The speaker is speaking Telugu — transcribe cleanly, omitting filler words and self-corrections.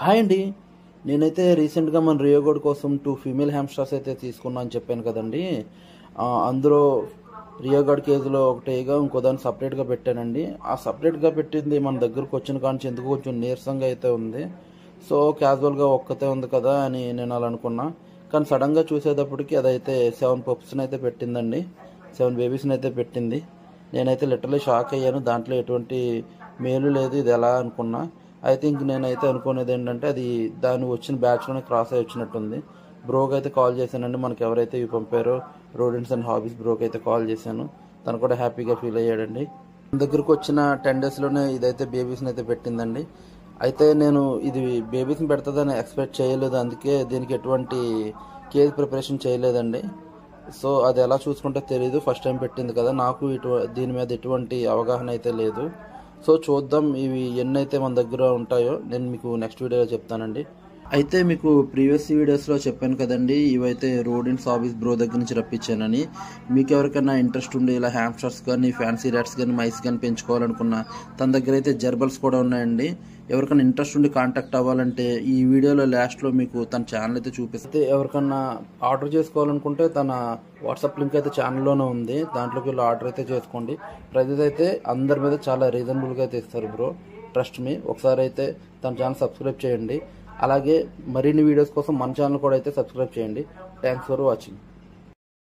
హాయ్ అండి. నేనైతే రీసెంట్గా మన రియోగోడ్ కోసం 2 ఫీమేల్ హ్యామ్స్టర్స్ అయితే తీసుకున్నా అని చెప్పాను కదండి. అందులో రియోగోడ్ కేజీలో ఒకటిగా ఇంకో దాన్ని సపరేట్గా పెట్టానండి. ఆ సపరేట్గా పెట్టింది మన దగ్గరకు వచ్చిన కానించి ఎందుకు కొంచెం నీరసంగా అయితే ఉంది. సో క్యాజువల్గా ఒక్కతే ఉంది కదా అని నేను అలా అనుకున్నా. కానీ సడన్గా చూసేటప్పటికి అదైతే 7 పప్స్ని అయితే పెట్టిందండి. 7 బేబీస్ని అయితే పెట్టింది. నేనైతే లిటరలీ షాక్ అయ్యాను. దాంట్లో ఎటువంటి మేలు లేదు, ఇది ఎలా అనుకున్నా. ఐ థింక్ నేనైతే అనుకునేది ఏంటంటే అది దాని వచ్చిన బ్యాచ్లోనే క్రాస్ అయ్యి వచ్చినట్టుంది. బ్రోకి అయితే కాల్ చేశానండి. మనకి ఎవరైతే ఇవి పంపారో రోడెంట్స్ అండ్ హాబీస్ బ్రోకి అయితే కాల్ చేశాను. తను కూడా హ్యాపీగా ఫీల్ అయ్యాడండి. మన దగ్గరకు వచ్చిన 10 డేస్లోనే ఇదైతే బేబీస్ని అయితే పెట్టిందండి. అయితే నేను ఇది బేబీస్ని పెడుతుందని ఎక్స్పెక్ట్ చేయలేదు. అందుకే దీనికి ఎటువంటి కేజ్ ప్రిపరేషన్ చేయలేదండి. సో అది ఎలా చూసుకుంటే తెలియదు. ఫస్ట్ టైం పెట్టింది కదా, నాకు దీని మీద ఎటువంటి అవగాహన అయితే లేదు. సో చూద్దాం ఇవి ఎన్నైతే మన దగ్గర ఉంటాయో నేను మీకు నెక్స్ట్ వీడియోలో చెప్తానండి. అయితే మీకు ప్రీవియస్ వీడియోస్లో చెప్పాను కదండి, ఇవైతే రోడెంట్స్ హాబీస్ బ్రో దగ్గర నుంచి రప్పించానని. మీకు ఎవరికైనా ఇంట్రెస్ట్ ఉండి ఇలా హ్యామ్స్టర్స్ కానీ ఫ్యాన్సీ ర్యాట్స్ కానీ మైస్ కానీ పెంచుకోవాలనుకున్నా తన దగ్గర అయితే జర్బల్స్ కూడా ఉన్నాయండి. ఎవరికైనా ఇంట్రెస్ట్ ఉండి కాంటాక్ట్ అవ్వాలంటే ఈ వీడియోలో లాస్ట్లో మీకు తన ఛానల్ అయితే చూపిస్తే, ఎవరికన్నా ఆర్డర్ చేసుకోవాలనుకుంటే తన వాట్సాప్ లింక్ అయితే ఛానల్లోనే ఉంది. దాంట్లోకి వెళ్ళి ఆర్డర్ అయితే చేసుకోండి. ప్రైజెస్ అయితే అందరి మీద చాలా రీజనబుల్గా అయితే ఇస్తారు బ్రో. Trust me. ఒకసారి అయితే తన ఛానల్ సబ్స్క్రైబ్ చేయండి. అలాగే మరిన్ని వీడియోస్ కోసం మన ఛానల్ కూడా అయితే సబ్స్క్రైబ్ చేయండి. Thanks for watching.